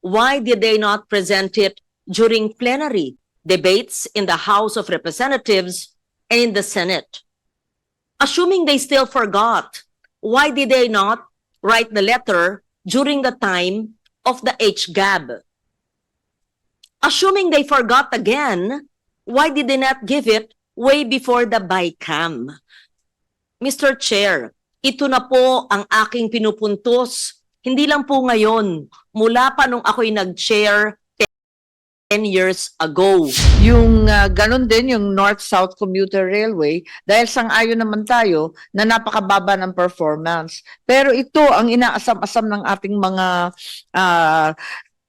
why did they not present it during plenary debates in the House of Representatives and in the Senate? Assuming they still forgot, why did they not write the letter during the time of the HGAB? Assuming they forgot again, why did they not give it way before the BICAM? Mr. Chair, ito na po ang aking pinupuntos. Hindi lang po ngayon, mula pa nung ako'y nag-chair 10 years ago. Yung ganun din yung North-South Commuter Railway dahil sang-ayon naman tayo na napakababa ng performance. Pero ito ang inaasam-asam ng ating mga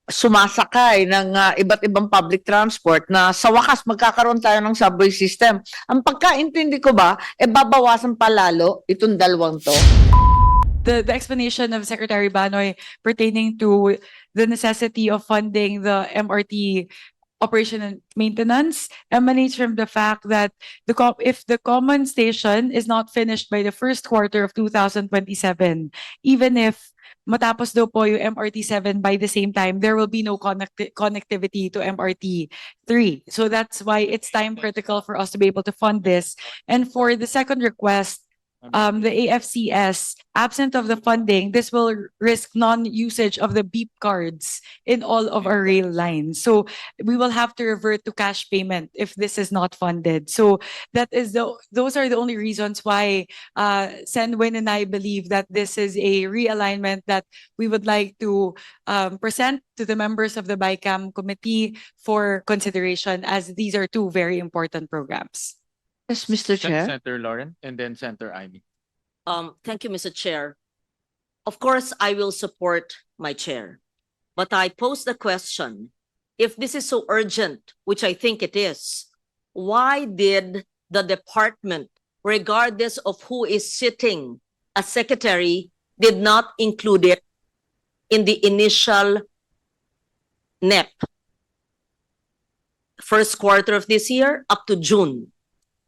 sumasakay ng iba't ibang public transport na sa wakas magkakaroon tayo ng subway system. Ang pagkaintindi ko ba, babawasan pa lalo itong dalawang to. The explanation of Secretary Banoy pertaining to the necessity of funding the MRT operation and maintenance emanates from the fact that if the common station is not finished by the first quarter of 2027, even if matapos daw po yung MRT 7 by the same time, there will be no connectivity to MRT 3. So that's why it's time critical for us to be able to fund this. And for the second request, the AFCS, absent of the funding, this will risk non-usage of the beep cards in all of our rail lines. So we will have to revert to cash payment if this is not funded. So those are the only reasons why Sen Win and I believe that this is a realignment that we would like to present to the members of the BICAM committee for consideration, as these are two very important programs. Yes, Mr. Chair. Senator Lauren, and then Senator Amy. Thank you, Mr. Chair. Of course, I will support my chair. But I pose the question, if this is so urgent, which I think it is, why did the department, regardless of who is sitting as secretary, did not include it in the initial NEP? First quarter of this year up to June.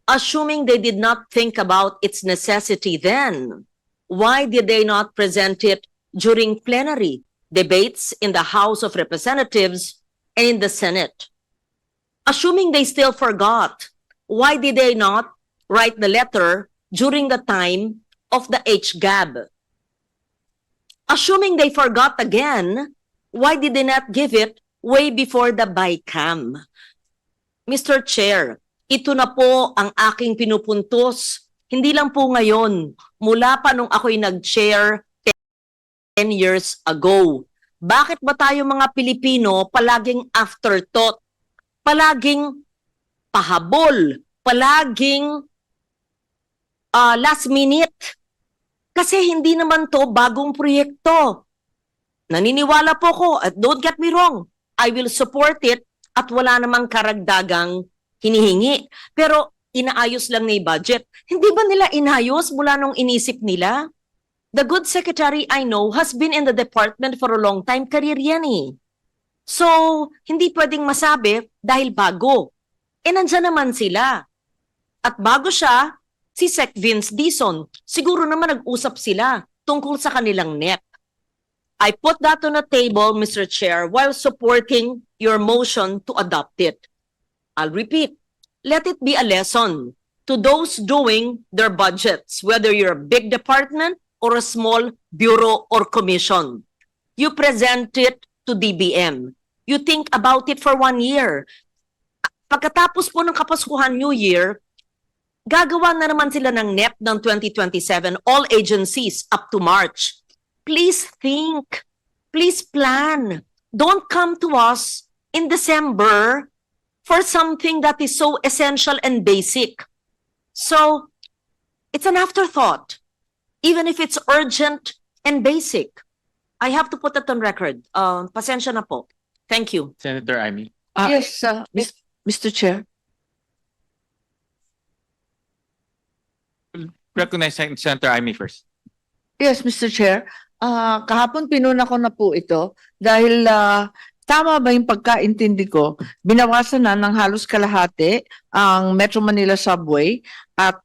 Assuming they did not think about its necessity then, why did they not present it during plenary debates in the House of Representatives and in the Senate? Assuming they still forgot, why did they not write the letter during the time of the HGAB? Assuming they forgot again, why did they not give it way before the BICAM? Mr. Chair, ito na po ang aking pinupuntos. Hindi lang po ngayon, mula pa nung ako'y nag-chair 10 years ago. Bakit ba tayo mga Pilipino palaging afterthought? Palaging pahabol? Palaging last minute? Kasi hindi naman to bagong proyekto. Naniniwala po ko, at don't get me wrong, I will support it at wala namang karagdagang hinihingi. Pero inaayos lang na yung budget. Hindi ba nila inayos mula nung inisip nila? The good secretary I know has been in the department for a long time. Career yan eh. So, hindi pwedeng masabi dahil bago. Nandyan naman sila. At bago siya, si Sec Vince Dizon. Siguro naman nag-usap sila tungkol sa kanilang NEP. I put that on the table, Mr. Chair, while supporting your motion to adopt it. I'll repeat, let it be a lesson to those doing their budgets, whether you're a big department or a small bureau or commission. You present it to DBM. You think about it for 1 year. Pagkatapos po ng Kapaskuhan New Year, gagawa na naman sila ng NEP ng 2027, all agencies up to March. Please think. Please plan. Don't come to us in December for something that is so essential and basic. So, it's an afterthought, even if it's urgent and basic. I have to put that on record. Pasensya na po. Thank you. Senator Amy. Yes, Mr. Chair. Recognize Senator Amy first. Yes, Mr. Chair. Kahapon pinuna ko na po ito dahil tama ba yung pagkaintindi ko, binawasan na ng halos kalahati ang Metro Manila Subway at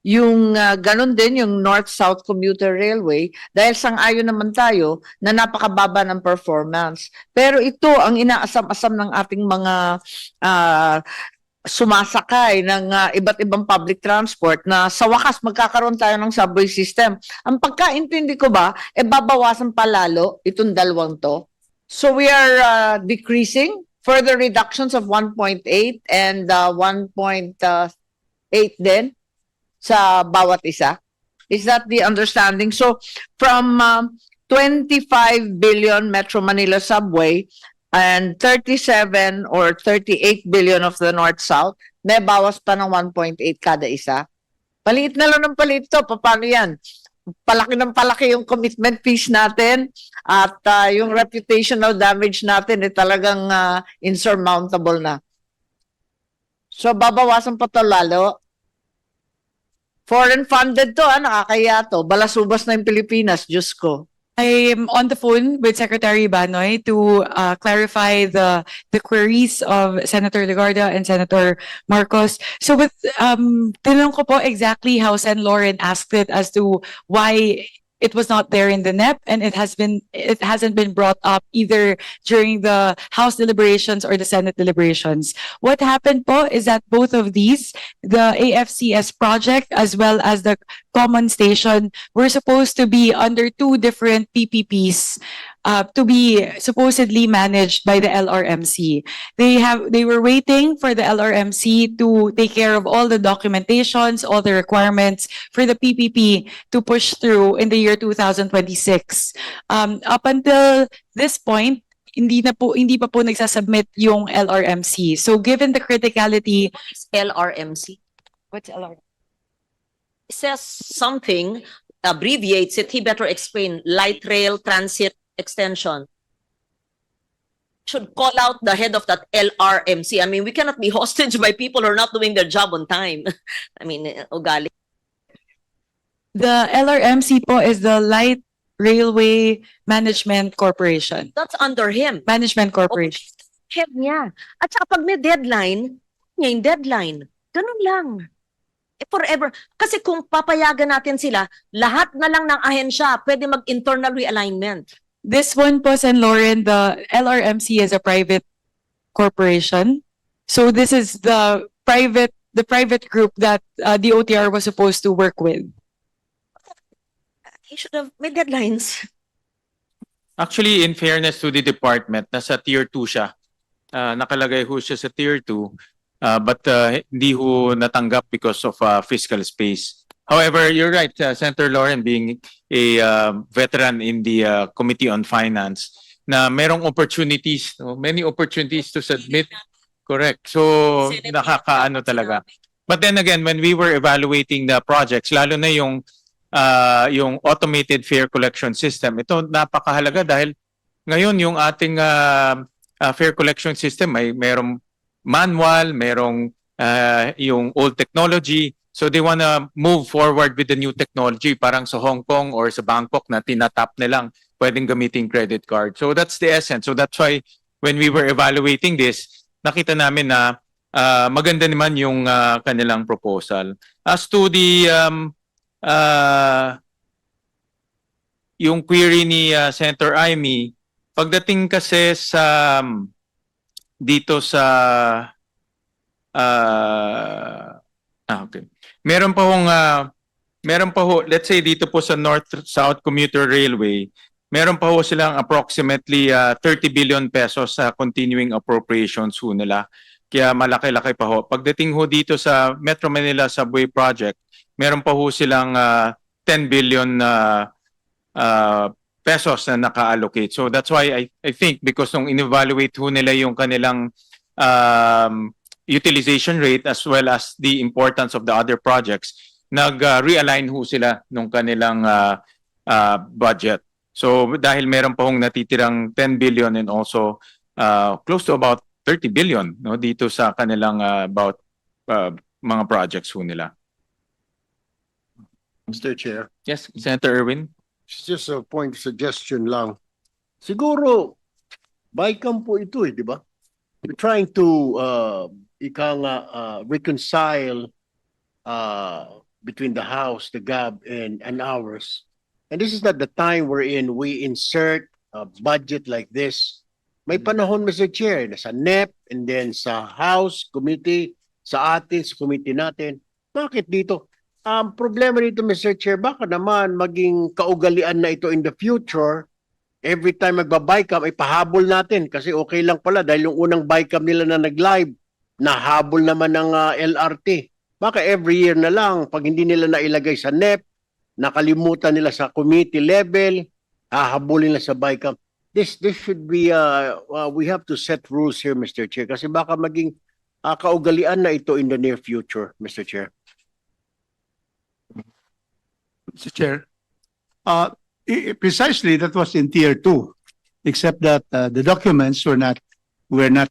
yung ganun din yung North-South Commuter Railway dahil sang-ayon naman tayo na napakababa ng performance. Pero ito ang inaasam-asam ng ating mga sumasakay ng iba't ibang public transport na sa wakas magkakaroon tayo ng subway system. Ang pagkaintindi ko ba, babawasan pa lalo itong dalawang to. So we are decreasing further reductions of 1.8 and 1.8 din sa bawat isa. Is that the understanding? So from 25 billion Metro Manila subway and 37 or 38 billion of the North-South, may bawas pa ng 1.8 kada isa. Paliit na lang ng paliit to. Paano yan? Palaki ng palaki yung commitment fees natin at yung reputational damage natin talagang insurmountable na. So babawasan pa to lalo. Foreign funded to, nakakaya to. Balasubas na yung Pilipinas, Diyos ko. I'm on the phone with Secretary Banoy to clarify the queries of Senator Legarda and Senator Marcos. So with tinanong ko po exactly how Sen. Lauren asked it as to why it was not there in the NEP and it hasn't been brought up either during the House deliberations or the Senate deliberations. What happened po is that both of these, the AFCS project as well as the common station, were supposed to be under two different PPPs to be supposedly managed by the LRMC. They were waiting for the LRMC to take care of all the documentations, all the requirements for the PPP to push through in the year 2026. Up until this point, hindi pa po nagsasubmit yung LRMC. So given the criticality, LRMC. what's LRMC? Says something, abbreviates it, he better explain. Light Rail Transit Extension. Should call out the head of that LRMC. I mean, we cannot be hostage by people who are not doing their job on time. I mean, ugali. The LRMC po is the Light Railway Management Corporation. That's under him. Management Corporation. Head niya. At saka pag may deadline, niya yung deadline. Ganun lang. Forever. Kasi kung papayagan natin sila, lahat na lang ng ahensya pwede mag-internal realignment. This one po, Sen. Lauren, the LRMC is a private corporation. So this is the private group that the OTR was supposed to work with. He should have made deadlines. Actually, in fairness to the department, nasa tier 2 siya. Nakalagay ho siya sa tier 2, but hindi ho natanggap because of fiscal space. However, you're right, Senator Lauren, being a veteran in the Committee on Finance, na merong opportunities, many opportunities to submit. Correct. So, nakakaano talaga. But then again, when we were evaluating the projects, lalo na yung automated fare collection system, ito napakahalaga dahil ngayon yung ating fare collection system ay merong manual, merong yung old technology. So they wanna move forward with the new technology, parang sa Hong Kong or sa Bangkok na tinatap nilang pwedeng gamitin credit card. So that's the essence. So that's why when we were evaluating this, nakita namin na maganda naman yung kanilang proposal. As to the yung query ni Senator Amy, pagdating kasi sa dito sa okay. Meron pa ho, let's say dito po sa North-South Commuter Railway, meron pa ho silang approximately 30 billion pesos sa continuing appropriations ho nila. Kaya malaki-laki pa ho. Pagdating ho dito sa Metro Manila Subway Project, meron pa ho silang 10 billion pesos na naka-allocate. So that's why I think because nung in-evaluate ho nila yung kanilang utilization rate as well as the importance of the other projects, nag-realign ho sila nung kanilang budget. So dahil meron pa hong natitirang 10 billion and also close to about 30 billion no dito sa kanilang about mga projects ho nila. Mr. Chair, Yes, Senator Erwin. it's just a point of suggestion lang. Siguro, bycam po ito di ba? We're trying to reconcile between the House, the GAB, and ours. And this is not the time wherein we insert a budget like this. May panahon, Mr. Chair, na sa NEP and then sa House Committee, sa atin, sa committee natin. Bakit dito? Ang problema dito, Mr. Chair, baka naman maging kaugalian na ito in the future. Every time magba-bycam, ay pahabol natin kasi okay lang pala dahil yung unang bycam nila na nag-live, nahabol naman ng LRT. Baka every year na lang, pag hindi nila nailagay sa NEP, nakalimutan nila sa committee level, hahabulin nila sa bycam. This should be, we have to set rules here, Mr. Chair, kasi baka maging kaugalian na ito in the near future, Mr. Chair. Mr. Chair, precisely that was in tier 2, except that the documents were not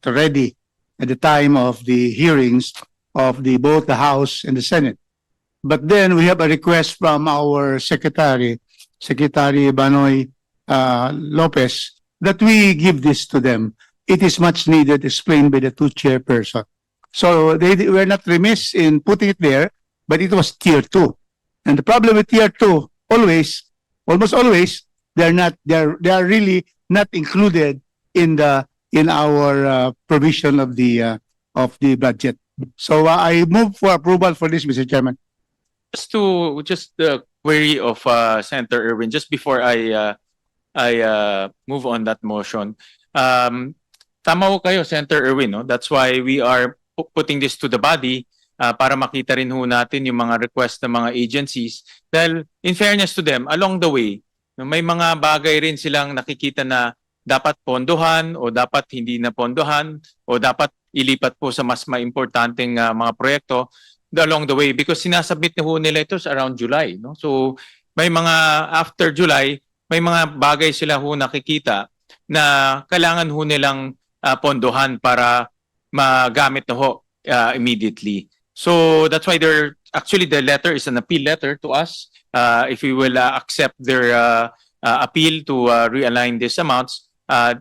ready at the time of the hearings of both the House and the Senate. But then we have a request from our Secretary Banoy Lopez, that we give this to them. It is much needed, explained by the two chairperson. So they were not remiss in putting it there, but it was tier 2. And the problem with tier 2, almost always, they are really not included in our provision of the budget. So I move for approval for this, Mr. Chairman. Just the query of Senator Irwin, just before I move on that motion. Tama ho kayo, Senator Irwin, no? That's why we are putting this to the body para makita rin ho natin yung mga request ng mga agencies. Dahil in fairness to them, along the way, no, may mga bagay rin silang nakikita na dapat pondohan o dapat hindi na pondohan o dapat ilipat po sa mas maimportanteng mga proyekto along the way because sinasubmit na ho nila ito sa around July. No? So may mga after July, may mga bagay sila ho nakikita na kailangan ho nilang pondohan para magamit na ho immediately. So that's why actually the letter is an appeal letter to us. If we will accept their appeal to realign these amounts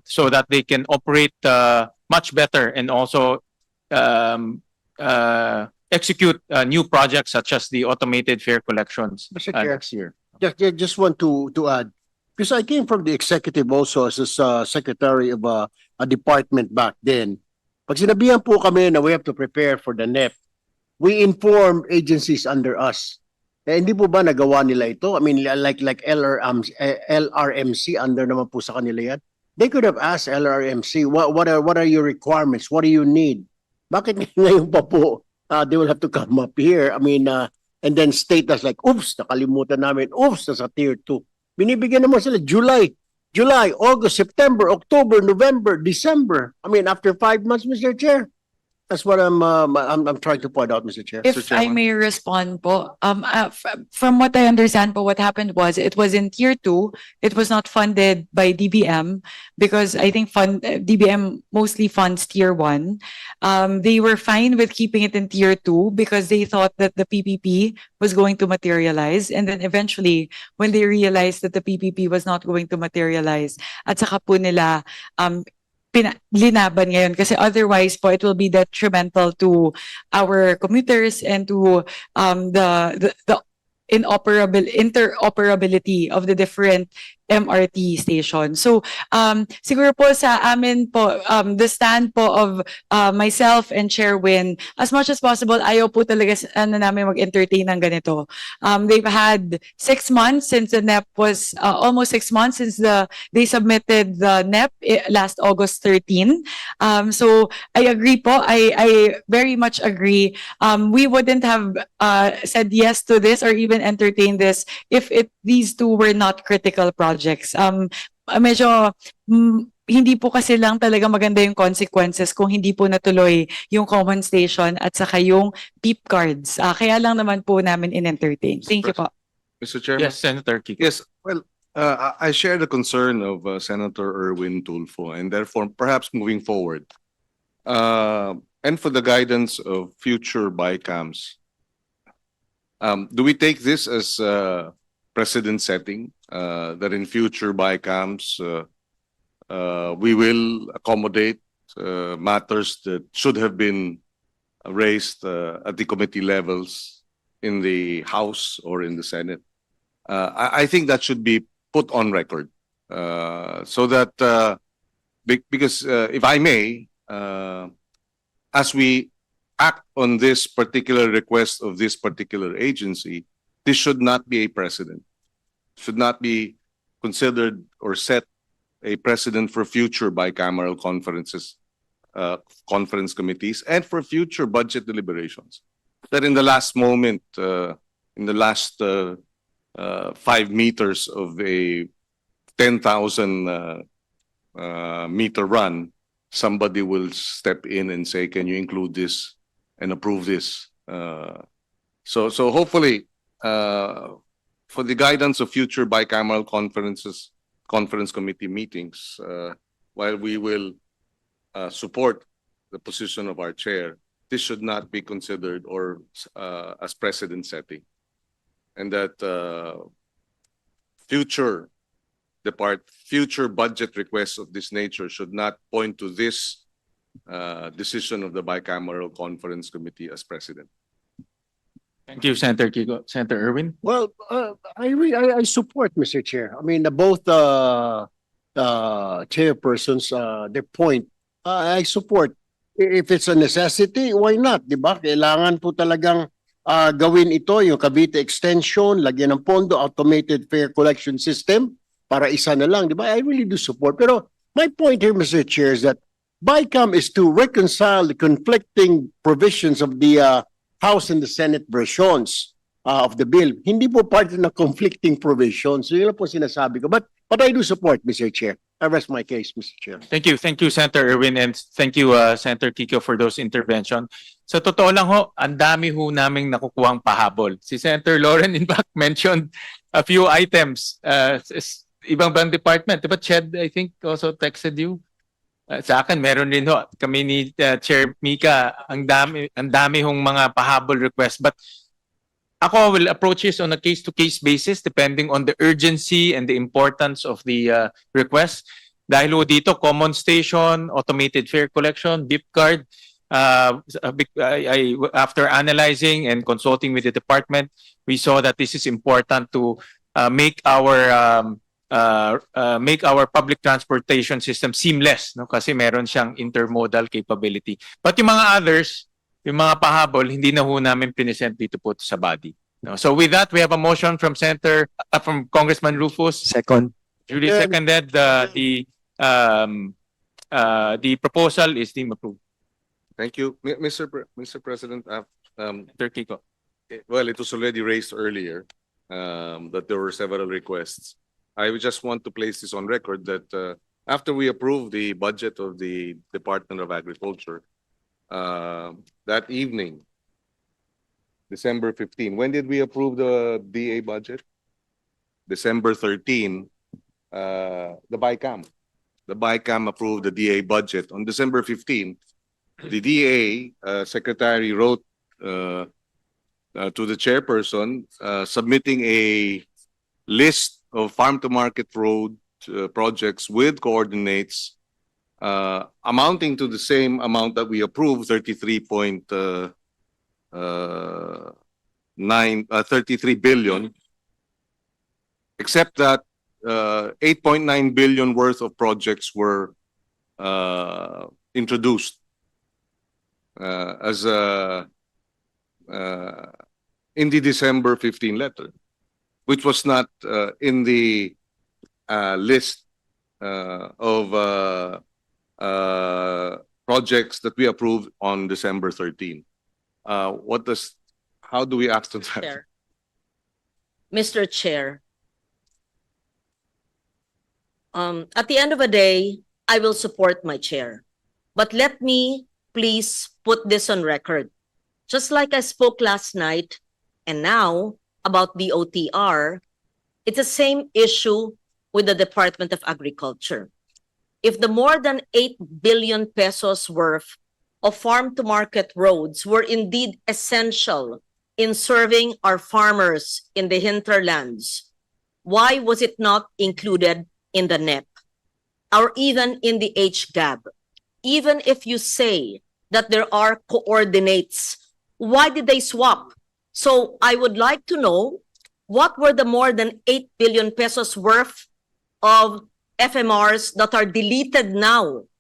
so that they can operate much better and also execute new projects such as the automated fare collections Mr. Chair. next year. Just want to add, because I came from the executive also as a secretary of a department back then. Pag sinabihan po kami na we have to prepare for the NEP, we inform agencies under us. Eh, hindi po ba nagawa nila ito? I mean, like LRMC, under naman po sa kanila yan. They could have asked LRMC, what are your requirements? What do you need? Bakit ngayon pa po they will have to come up here? I mean, and then state us like, oops, nakalimutan namin. Oops, nasa tier 2. Binibigyan naman sila July, August, September, October, November, December. I mean, after 5 months, Mr. Chair. That's what I'm trying to point out, Mr. Chair. If I may respond po, from what I understand po, what happened was it was in tier 2. It was not funded by DBM because I think DBM mostly funds tier 1. They were fine with keeping it in tier 2 because they thought that the PPP was going to materialize. And then eventually, when they realized that the PPP was not going to materialize, at saka po nila linaban ngayon kasi otherwise po it will be detrimental to our commuters and to the interoperability of the different MRT stations. So siguro po sa amin po the stand po of myself and Chair Win, as much as possible ayaw po talaga namin mag-entertain ng ganito. They've had 6 months since the NEP was almost 6 months since they submitted the NEP last August 13. So I agree po. I very much agree. We wouldn't have said yes to this or even entertain this if these two were not critical projects. Medyo hindi po kasi lang talaga maganda yung consequences kung hindi po natuloy yung common station at saka yung PEEP cards. Kaya lang naman po namin in-entertain. Thank you po. Mr. Chairman? Yes, Senator Kiko. Yes, well, I share the concern of Senator Erwin Tulfo, and therefore, perhaps moving forward, and for the guidance of future BICAMs, do we take this as precedent setting, that in future BICAMs, we will accommodate matters that should have been raised at the committee levels in the House or in the Senate. I think that should be put on record, so that, because, if I may, as we act on this particular request of this particular agency, this should not be a precedent. Should not be considered or set a precedent for future bicameral conferences, conference committees, and for future budget deliberations. That in the last moment, in the last 5 meters of a 10,000 meter run, somebody will step in and say, "Can you include this and approve this?" So hopefully, for the guidance of future bicameral conferences, conference committee meetings, while we will support the position of our chair, this should not be considered or as precedent setting, and that future budget requests of this nature should not point to this decision of the bicameral conference committee as precedent. Thank you, Senator Kiko. Senator Erwin? Well, I support, Mr. Chair. I mean, both chairpersons, their point, I support. If it's a necessity, why not? Di ba? Kailangan po talagang gawin ito, yung Cavite Extension, lagyan ng pondo, automated fare collection system, para isa na lang, di ba? I really do support. Pero my point here, Mr. Chair, is that BICAM is to reconcile the conflicting provisions of the House and the Senate versions of the bill. Hindi po part ng conflicting provisions. So yun lang po sinasabi ko. But I do support, Mr. Chair. I rest my case, Mr. Chair. Thank you, Senator Erwin, and thank you, Senator Kiko, for those intervention. Sa totoo lang ho, ang dami ho naming nakukuhang pahabol. Si Senator Lauren, in fact, mentioned a few items. Ibang department. Diba, Ched, I think, also texted you? Sa akin, meron din ho. Kami ni Chair Mika, ang dami hong mga pahabol request. But ako will approach this on a case-to-case basis depending on the urgency and the importance of the request. Dahil ho dito, common station, automated fare collection, gift card. After analyzing and consulting with the department, we saw that this is important to make our public transportation system seamless, no? Kasi meron siyang intermodal capability. But yung mga others, yung mga pahabol, hindi na ho namin present dito po sa body. No? So with that, we have a motion from from Congressman Rufus. Second. Duly seconded. The proposal is deemed approved. Thank you, Mr. President. Senator Kiko. Well, it was already raised earlier that there were several requests. I would just want to place this on record that after we approve the budget of the Department of Agriculture, that evening, December 15, when did we approve the DA budget? December 13, the BICAM approved the DA budget. On December 15, the DA secretary wrote to the chairperson submitting a list of farm-to-market road projects with coordinates amounting to the same amount that we approved, 33 billion, except that 8.9 billion worth of projects were introduced as in the December 15 letter, which was not in the list of projects that we approved on December 13. How do we act on that? Chair. Mr. Chair, at the end of the day, I will support my chair. But let me please put this on record. Just like I spoke last night and now about the OTR, it's the same issue with the Department of Agriculture. If the more than 8 billion pesos worth of farm-to-market roads were indeed essential in serving our farmers in the hinterlands, why was it not included in the NEP or even in the HGAB? Even if you say that there are coordinates, why did they swap So I would like to know what were the more than 8 billion pesos worth of FMRs that are deleted now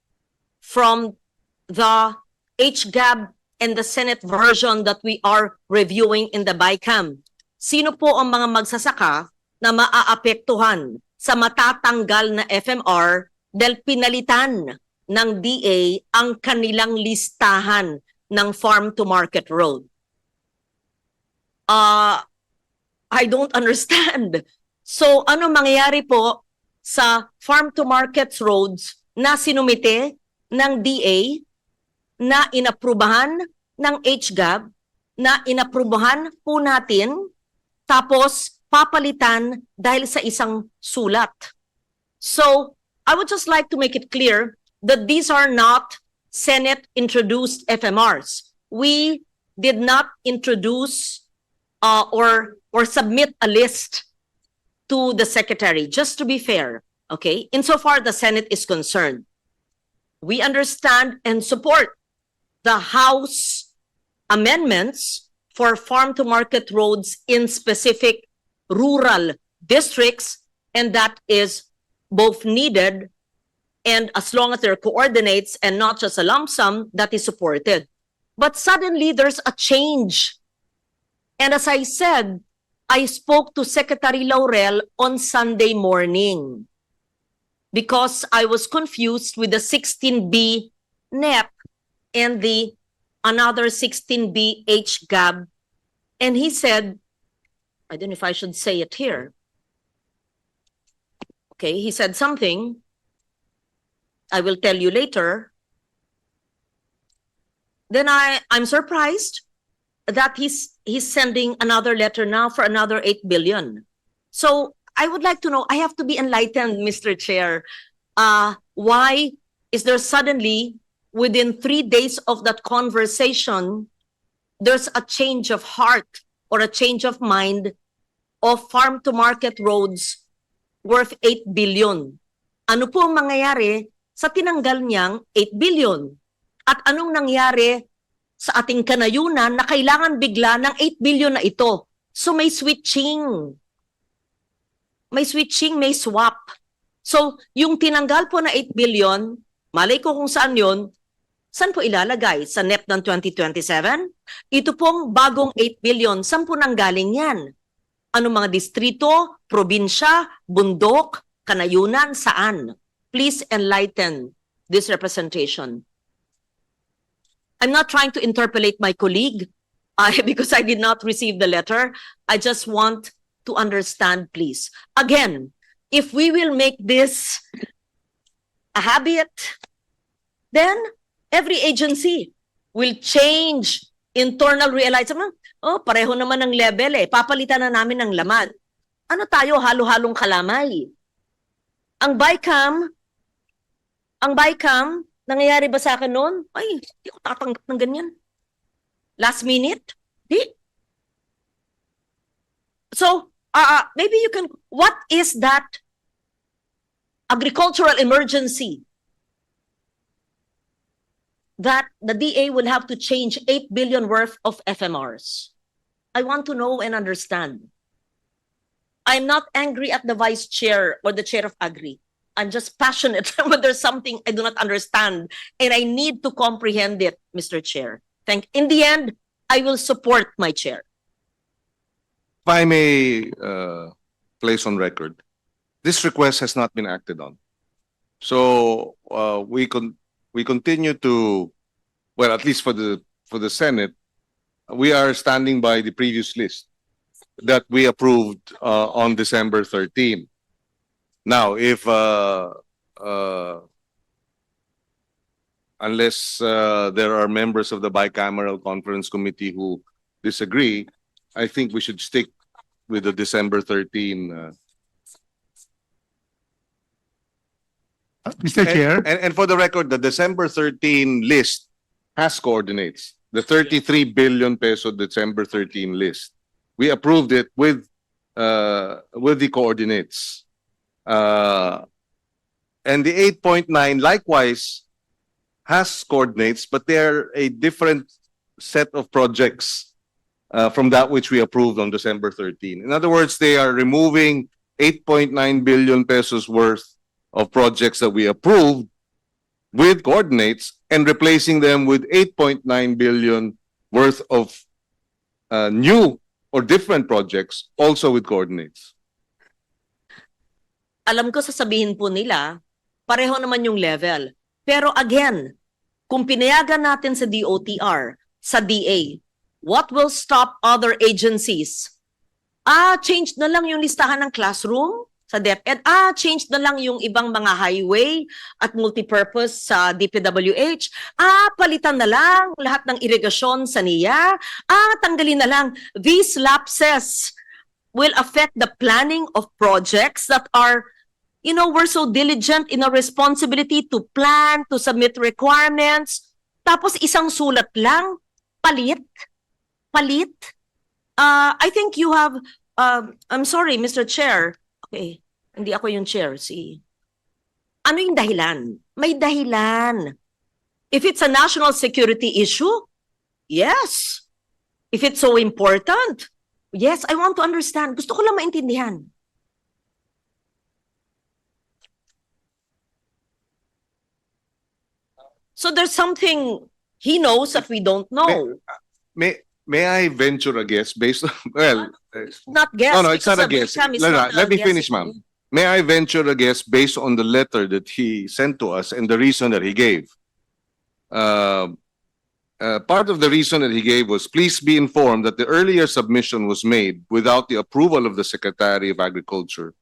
from the HGAB and the Senate version that we are reviewing in the BICAM. Sino po ang mga magsasaka na maaapektuhan sa matatanggal na FMR dahil pinalitan ng DA ang kanilang listahan ng farm to market road? I don't understand. So ano mangyayari po sa farm to market roads na sinumite ng DA, na inaprubahan ng HGAB, na inaprubahan po natin, tapos papalitan dahil sa isang sulat? So I would just like to make it clear that these are not Senate-introduced FMRs. We did not introduce or submit a list to the Secretary, just to be fair, okay? Insofar the Senate is concerned, we understand and support the House amendments for farm-to-market roads in specific rural districts, and that is both needed, and as long as there are coordinates and not just a lump sum, that is supported. But suddenly there's a change. And as I said, I spoke to Secretary Laurel on Sunday morning because I was confused with the 16B NEP and the another 16B HGAB. And he said, I don't know if I should say it here. Okay, he said something. I will tell you later. Then I'm surprised that he's sending another letter now for another 8 billion. So I would like to know, I have to be enlightened, Mr. Chair. Why is there suddenly, within 3 days of that conversation, there's a change of heart or a change of mind of farm-to-market roads worth 8 billion? Ano po ang mangyayari sa tinanggal niyang 8 billion? At anong nangyari sa ating kanayunan na kailangan bigla ng 8 billion na ito? So may switching. May switching, may swap. So yung tinanggal po na 8 billion, malay ko kung saan yun, saan po ilalagay? Sa NEP ng 2027? Ito pong bagong 8 billion, saan po nanggaling yan? Anong mga distrito, probinsya, bundok, kanayunan, saan? Please enlighten this representation. I'm not trying to interpolate my colleague because I did not receive the letter. I just want to understand, please. Again, if we will make this a habit, then every agency will change internal realization. Oh, pareho naman ng level eh. Papalitan na namin ng laman. Ano tayo, halo-halong kalamay? Ang BICAM, nangyayari ba sa akin noon? Ay, hindi ko tatanggap ng ganyan. Last minute? Di. So, maybe you can, what is that agricultural emergency that the DA will have to change 8 billion worth of FMRs? I want to know and understand. I'm not angry at the vice chair or the chair of Agri. I'm just passionate when there's something I do not understand and I need to comprehend it, Mr. Chair. In the end, I will support my chair. If I may place on record, this request has not been acted on. So we continue to, well, at least for the Senate, we are standing by the previous list that we approved on December 13. Now, if unless there are members of the bicameral conference committee who disagree, I think we should stick with the December 13. Mr. Chair, And for the record, the December 13 list has coordinates. The 33 billion peso December 13 list. We approved it with the coordinates. And the 8.9 likewise has coordinates, but they're a different set of projects. from that which we approved on December 13. In other words, they are removing 8.9 billion pesos worth of projects that we approved with coordinates and replacing them with 8.9 billion worth of new or different projects also with coordinates. Alam ko sasabihin po nila, pareho naman yung level. Pero again, kung pinayagan natin sa DOTR, sa DA, what will stop other agencies? Change na lang yung listahan ng classroom sa DepEd. Change na lang yung ibang mga highway at multipurpose sa DPWH. Palitan na lang lahat ng irigasyon sa NIA. Tanggalin na lang. These lapses will affect the planning of projects that are, we're so diligent in our responsibility to plan, to submit requirements. Tapos isang sulat lang, palit. I think you have, I'm sorry, Mr. Chair. Okay, hindi ako yung chair. Ano yung dahilan? May dahilan. If it's a national security issue, yes. If it's so important, yes, I want to understand. Gusto ko lang maintindihan. So there's something he knows that we don't know. May I venture a guess based on, well, Not guess. no, it's because not a the guess. Bicam is Lara, not let me guessing. finish, ma'am. May I venture a guess based on the letter that he sent to us and the reason that he gave? Part of the reason that he gave was, please be informed that the earlier submission was made without the approval of the Secretary of Agriculture,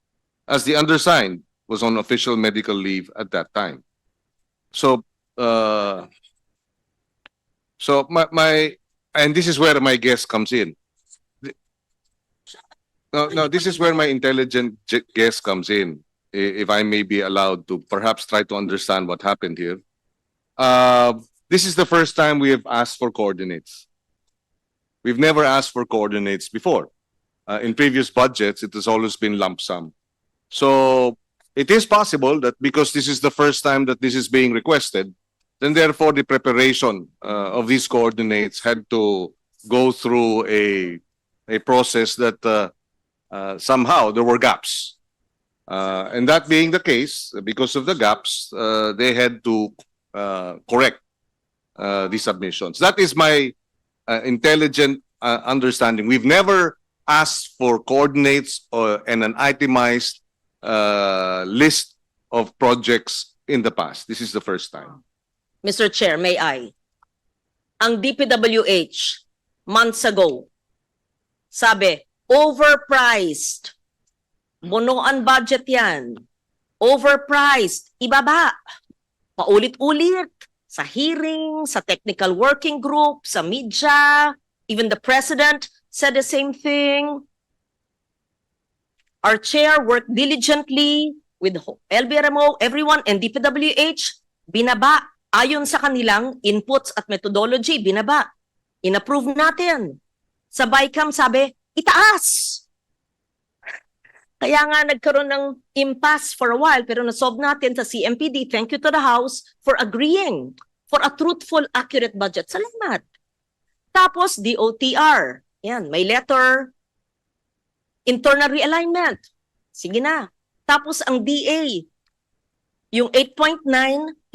as the undersigned was on official medical leave at that time. So, and this is where my guess comes in. No, this is where my intelligent guess comes in, if I may be allowed to perhaps try to understand what happened here. This is the first time we have asked for coordinates. We've never asked for coordinates before. In previous budgets, it has always been lump sum. So it is possible that because this is the first time that this is being requested, then therefore the preparation of these coordinates had to go through a process that somehow there were gaps. And that being the case, because of the gaps, they had to correct the submissions. That is my intelligent understanding. We've never asked for coordinates and an itemized list of projects in the past. This is the first time. Mr. Chair, may I? Ang DPWH, months ago, sabi, overpriced. Bunuan budget yan. Overpriced. Ibaba. Paulit-ulit. Sa hearing, sa technical working group, sa media, even the president said the same thing. Our chair worked diligently with LBRMO, everyone, and DPWH, binaba. Ayon sa kanilang inputs at methodology, binaba. Inapprove natin. Sa BICAM sabi, itaas. Kaya nga nagkaroon ng impasse for a while, pero nasolve natin sa CMPD. Thank you to the House for agreeing for a truthful, accurate budget. Salamat. Tapos, DOTR. Yan, may letter. Internal realignment. Sige na. Tapos, ang DA. Yung 8.9,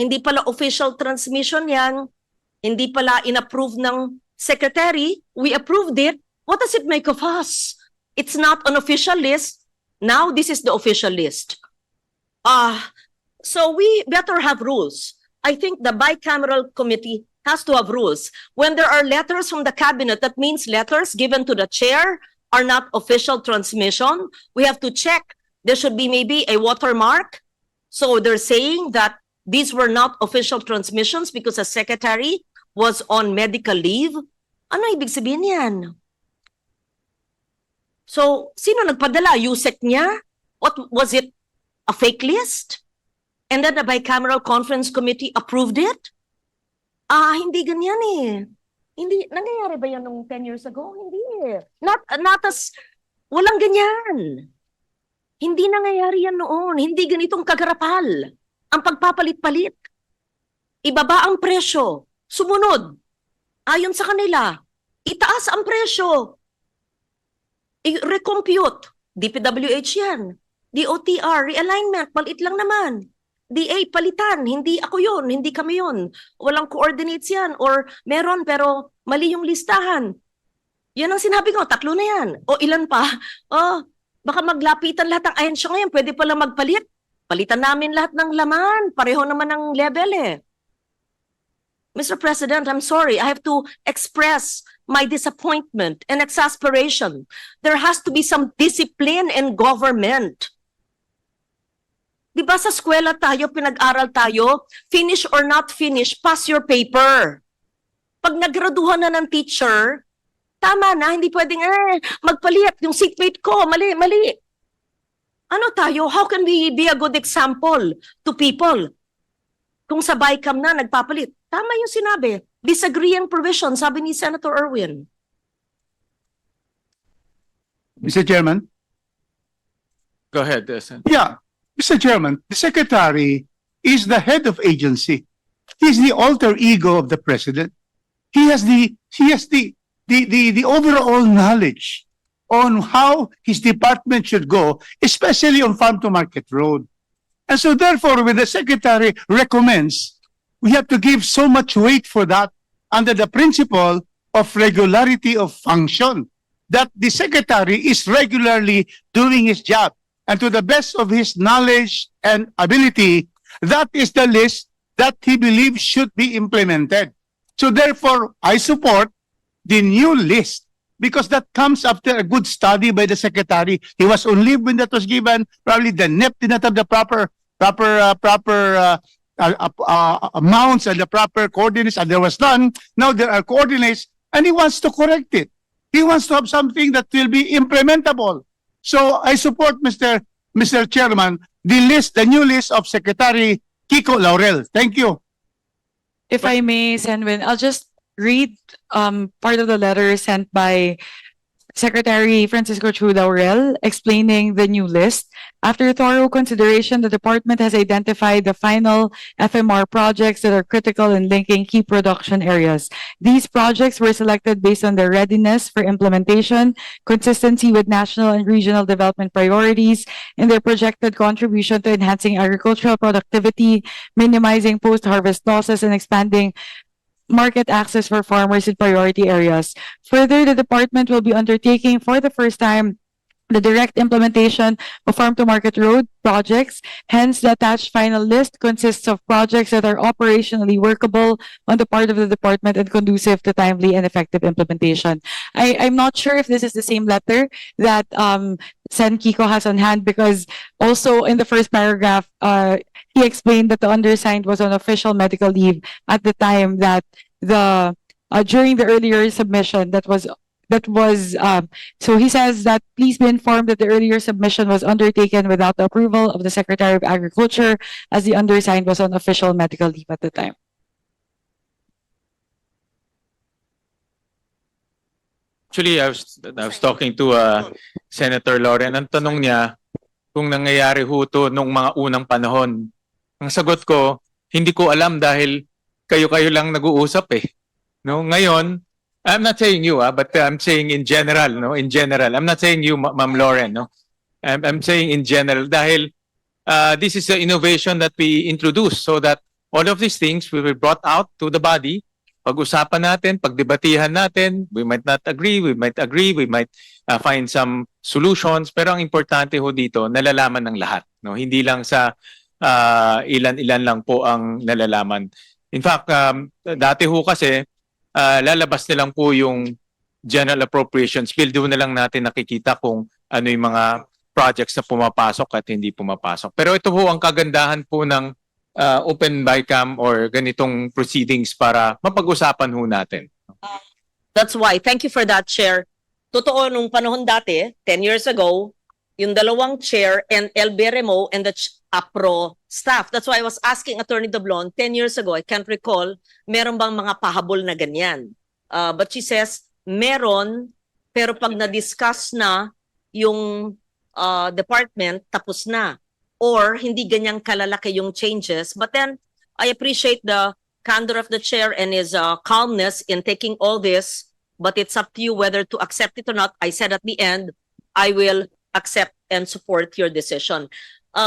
hindi pala official transmission yan. Hindi pala inapprove ng secretary. We approved it. What does it make of us? It's not an official list. Now, this is the official list. So we better have rules. I think the bicameral committee has to have rules. When there are letters from the cabinet, that means letters given to the chair are not official transmission. We have to check. There should be maybe a watermark. So they're saying that these were not official transmissions because the secretary was on medical leave. Ano ibig sabihin yan? So, sino nagpadala? USEC niya? What was it? A fake list? And then the bicameral conference committee approved it? Hindi ganyan eh. Hindi, nangyayari ba yan nung 10 years ago? Hindi eh. Walang ganyan. Hindi nangyayari yan noon. Hindi ganitong kagarapal. Ang pagpapalit-palit. Ibaba ang presyo. Sumunod. Ayon sa kanila. itaas ang presyo. I-recompute. DPWH yan. DOTR, realignment, palit lang naman. DA, palitan. Hindi ako yun, hindi kami yun. Walang coordinates yan. Or meron pero mali yung listahan. Yan ang sinabi ko, 3 na yan. O ilan pa? Oh, baka maglapitan lahat ng ahensya ngayon. Pwede pala magpalit. Palitan namin lahat ng laman. Pareho naman ang level eh. Mr. President, I'm sorry. I have to express my disappointment and exasperation. There has to be some discipline in government. Di ba sa eskwela tayo, pinag-aral tayo, finish or not finish, pass your paper. Pag nagraduhan na ng teacher, tama na, hindi pwedeng, magpalit yung seatmate ko, mali. Ano tayo? How can we be a good example to people? Kung sa BICAM na, nagpapalit. Tama yung sinabi. Disagreeing provision, sabi ni Senator Erwin. Mr. Chairman? Go ahead, Sen. Yeah, Mr. Chairman, the Secretary is the head of agency. He's the alter ego of the President. He has the overall knowledge on how his department should go, especially on farm to market road. And so therefore, when the Secretary recommends, we have to give so much weight for that under the principle of regularity of function, that the Secretary is regularly doing his job. And to the best of his knowledge and ability, that is the list that he believes should be implemented. So therefore, I support the new list because that comes after a good study by the Secretary. He was on leave when that was given. Probably the NEP did not have the proper amounts and the proper coordinates, and there was none. Now there are coordinates, and he wants to correct it. He wants to have something that will be implementable. So I support Mr. Chairman, the new list of Secretary Kiko Laurel. Thank you. If I may, Senwin, I'll just read part of the letter sent by Secretary Francisco Chu Laurel explaining the new list. After thorough consideration, the department has identified the final FMR projects that are critical in linking key production areas. These projects were selected based on their readiness for implementation, consistency with national and regional development priorities, and their projected contribution to enhancing agricultural productivity, minimizing post-harvest losses, and expanding market access for farmers in priority areas. Further, the department will be undertaking for the first time the direct implementation of farm-to-market road projects. Hence, the attached final list consists of projects that are operationally workable on the part of the department and conducive to timely and effective implementation. I'm not sure if this is the same letter that Sen Kiko has on hand, because also in the first paragraph, he explained that the undersigned was on official medical leave at the time that during the earlier submission so he says that please be informed that the earlier submission was undertaken without the approval of the Secretary of Agriculture, as the undersigned was on official medical leave at the time. Actually, I was talking to Senator Lauren. Ang tanong niya kung nangyayari ho to nung mga unang panahon. Ang sagot ko, hindi ko alam dahil kayo-kayo lang nag-uusap eh. No, ngayon, I'm not saying you, but I'm saying in general, no? In general. I'm not saying you, Ma'am Lauren, no? I'm saying in general dahil this is the innovation that we introduced so that all of these things will be brought out to the body. Pag-usapan natin, pagdebatihan natin, we might not agree, we might agree, we might find some solutions, pero ang importante ho dito, nalalaman ng lahat, no? Hindi lang sa ilan-ilan lang po ang nalalaman. In fact, dati ho kasi lalabas na lang po yung General Appropriations Bill, doon na lang natin nakikita kung ano yung mga projects na pumapasok at hindi pumapasok. Pero ito ho ang kagandahan po ng open BICAM or ganitong proceedings para mapag-usapan ho natin. That's why, thank you for that, Chair. Totoo, nung panahon dati, 10 years ago, yung dalawang chair and LB Remo and the APRO staff. That's why I was asking Attorney Doblon 10 years ago, I can't recall, meron bang mga pahabol na ganyan? But she says, meron, pero pag na-discuss na yung department, tapos na. Or hindi ganyang kalalaki yung changes. But then, I appreciate the candor of the chair and his calmness in taking all this but it's up to you whether to accept it or not. I said at the end, I will accept and support your decision.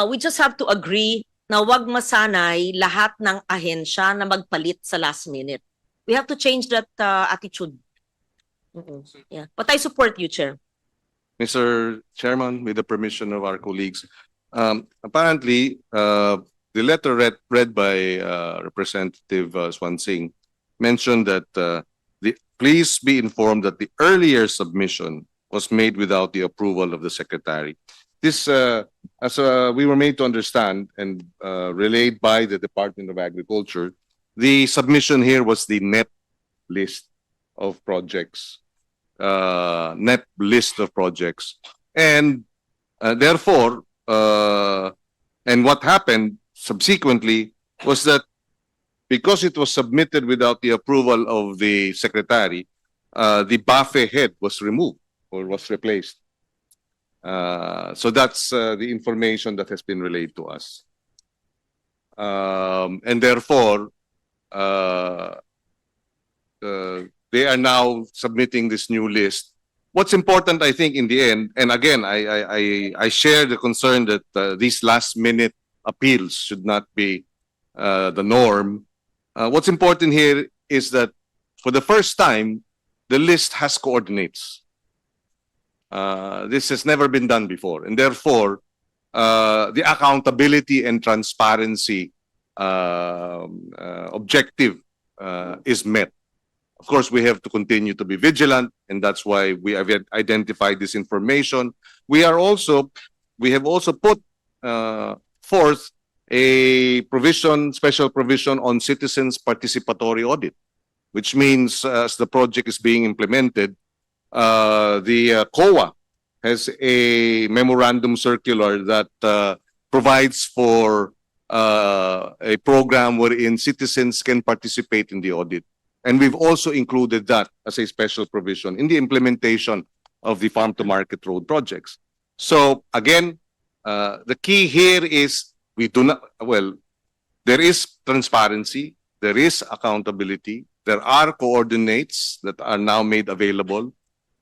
We just have to agree na wag masanay lahat ng ahensya na magpalit sa last minute. We have to change that attitude. Yeah. But I support you, Chair. Mr. Chairman, with the permission of our colleagues, apparently, the letter read by Representative Swansing mentioned that please be informed that the earlier submission was made without the approval of the Secretary. This, as we were made to understand and relayed by the Department of Agriculture, the submission here was the net list of projects, and therefore, and what happened subsequently was that because it was submitted without the approval of the Secretary, the BAFE head was removed or was replaced. So that's the information that has been relayed to us. And therefore, they are now submitting this new list. What's important, I think, in the end, and again, I share the concern that these last-minute appeals should not be the norm. What's important here is that for the first time, the list has coordinates. This has never been done before, and therefore, the accountability and transparency objective is met. Of course, we have to continue to be vigilant, and that's why we have identified this information. We have also put forth a special provision on citizens' participatory audit, which means as the project is being implemented, the COA has a memorandum circular that provides for a program wherein citizens can participate in the audit. And we've also included that as a special provision in the implementation of the farm-to-market road projects. So again, the key here is there is transparency, there is accountability, there are coordinates that are now made available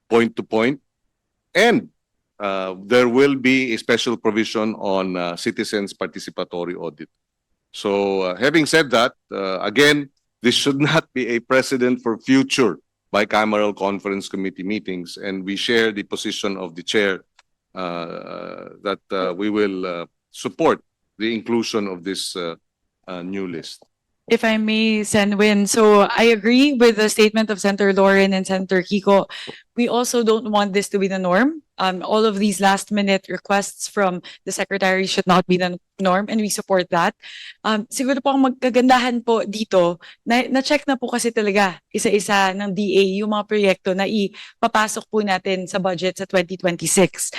point to point, and there will be a special provision on citizens' participatory audit. So having said that, again, this should not be a precedent for future bicameral conference committee meetings, and we share the position of the chair that we will support the inclusion of this new list. If I may, Senwin, so I agree with the statement of Senator Lauren and Senator Kiko. We also don't want this to be the norm. All of these last-minute requests from the Secretary should not be the norm, and we support that. Siguro po ang magkagandahan po dito, na-check na po kasi talaga isa-isa ng DA yung mga proyekto na ipapasok po natin sa budget sa 2026.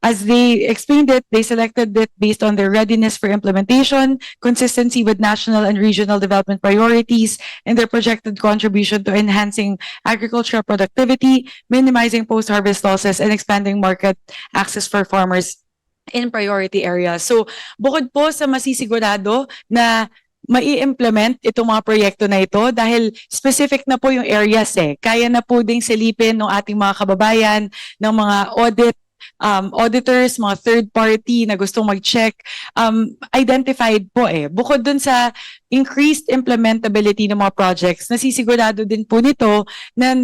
As they explained it, they selected it based on their readiness for implementation, consistency with national and regional development priorities, and their projected contribution to enhancing agricultural productivity, minimizing post-harvest losses, and expanding market access for farmers in priority areas. So, bukod po sa masisigurado na mai-implement itong mga proyekto na ito dahil specific na po yung areas Kaya na po ding silipin ng ating mga kababayan, ng mga auditors, mga third party na gustong mag-check, identified po Bukod dun sa increased implementability ng mga projects, nasisigurado din po nito na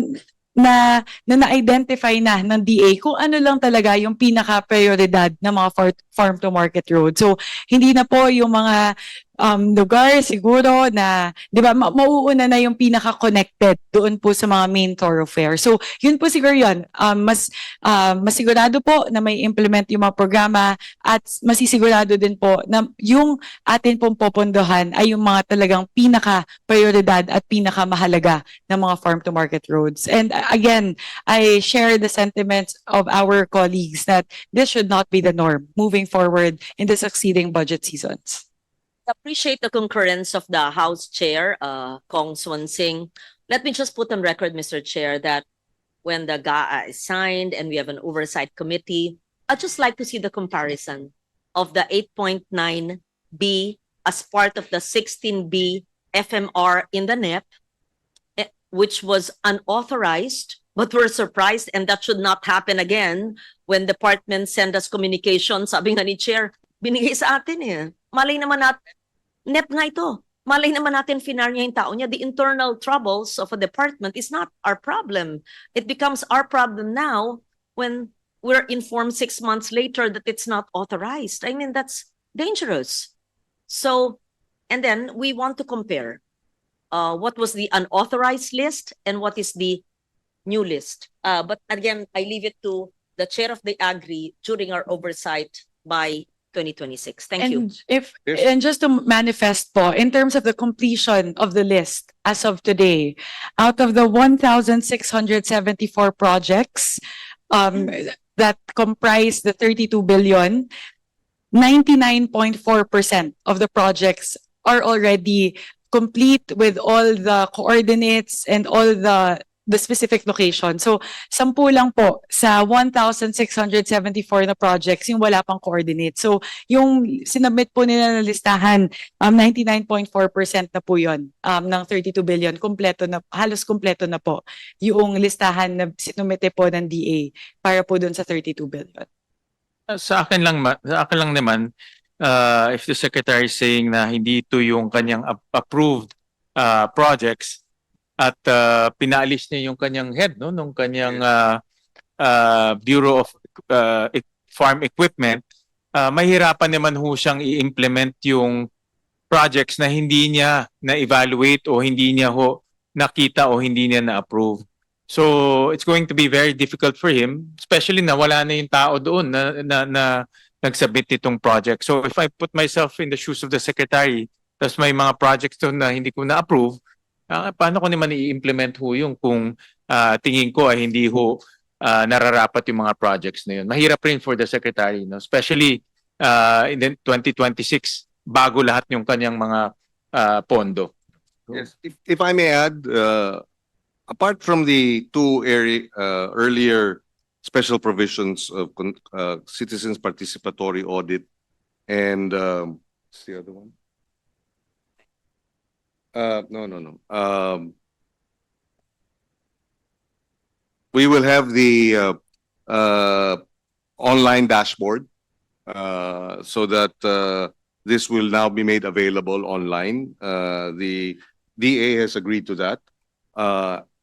na-identify na ng DA kung ano lang talaga yung pinaka-prioridad ng mga farm-to-market road. So, hindi na po yung mga lugar siguro na, di ba, mauuna na yung pinaka-connected doon po sa mga main thoroughfare. So, yun po siguro yun. Masigurado po na may implement yung mga programa at masisigurado din po na yung atin pong popondohan ay yung mga talagang pinaka-prioridad at pinaka-mahalaga ng mga farm-to-market roads. And again, I share the sentiments of our colleagues that this should not be the norm moving forward in the succeeding budget seasons. Appreciate the concurrence of the House Chair, Kong Swansing. Let me just put on record, Mr. Chair, that when the GAA is signed and we have an oversight committee, I'd just like to see the comparison of the 8.9B as part of the 16B FMR in the NEP which was unauthorized, but we're surprised and that should not happen again when departments send us communication. Sabi nga ni Chair, binigay sa atin eh. Malay naman natin, NEP nga ito. Malay naman natin finar niya yung tao niya. The internal troubles of a department is not our problem. It becomes our problem now when we're informed 6 months later that it's not authorized. I mean, that's dangerous. So, and then we want to compare what was the unauthorized list and what is the new list. But again, I leave it to the chair of the Agri during our oversight by 2026. Thank you. And just to manifest po, in terms of the completion of the list as of today, out of the 1,674 projects that comprise the 32 billion, 99.4% of the projects are already complete with all the coordinates and all the specific location. So, 10 lang po sa 1,674 na projects yung wala pang coordinate. So, yung sinubmit po nila na listahan, 99.4% na po yun ng 32 billion. Kompleto na, halos kompleto na po yung listahan na sinumite po ng DA para po dun sa 32 billion. Sa akin lang naman, if the secretary is saying na hindi ito yung kanyang approved projects at pinaalis niya yung kanyang head nung kanyang Bureau of Farm Equipment, mahirapan naman ho siyang i-implement yung projects na hindi niya na-evaluate o hindi niya ho nakita o hindi niya na-approve. So it's going to be very difficult for him, especially na wala na yung tao doon na nagsubmit itong project. So if I put myself in the shoes of the secretary, tapos may mga projects doon na hindi ko na-approve, paano ko naman i-implement ho yung kung tingin ko ay hindi ho nararapat yung mga projects na yun. Mahirap rin for the secretary, no? Especially in 2026, bago lahat yung kanyang mga pondo. Yes, if I may add, apart from the two earlier special provisions of citizens participatory audit and what's the other one? No. We will have the online dashboard so that this will now be made available online. The DA has agreed to that.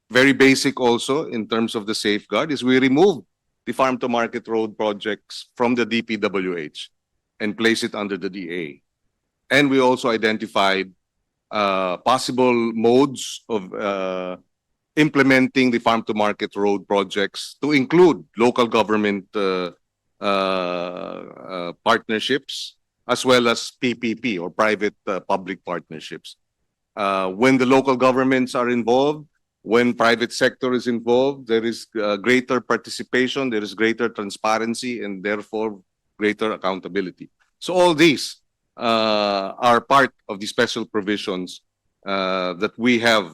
Very basic also in terms of the safeguard is we remove the farm to market road projects from the DPWH and place it under the DA. And we also identified possible modes of implementing the farm to market road projects to include local government partnerships as well as PPP or private public partnerships. When the local governments are involved, when private sector is involved, there is greater participation, there is greater transparency, and therefore greater accountability. So all these are part of the special provisions that we have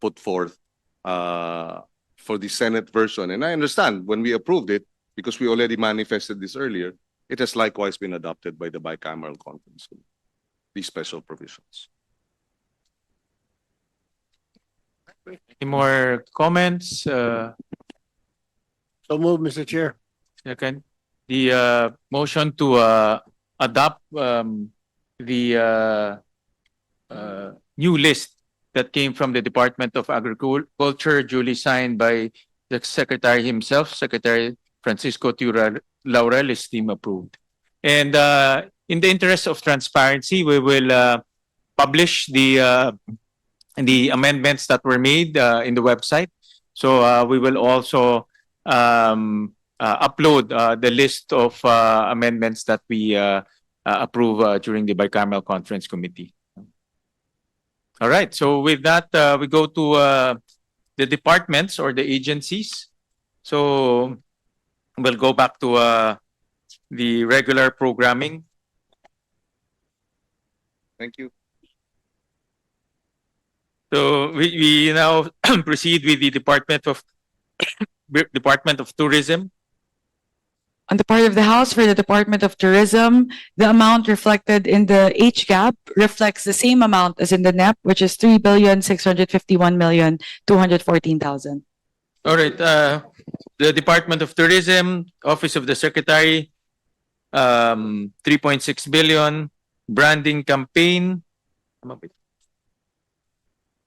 put forth for the Senate version. And I understand when we approved it, because we already manifested this earlier, it has likewise been adopted by the bicameral conference, these special provisions. Any more comments? So move, Mr. Chair. Second, the motion to adopt the new list that came from the Department of Agriculture, duly signed by the Secretary himself, Secretary Francisco Tura Laurel, is deemed approved. And in the interest of transparency, we will publish the amendments that were made in the website. So we will also upload the list of amendments that we approve during the bicameral conference committee. All right. So with that, we go to the departments or the agencies. So we'll go back to the regular programming. Thank you. So we now proceed with the Department of Tourism. on the part of the House for the Department of Tourism, the amount reflected in the HGAP reflects the same amount as in the NEP, which is 3,651,214,000. All right, the Department of Tourism, Office of the Secretary, 3.6 billion, branding campaign,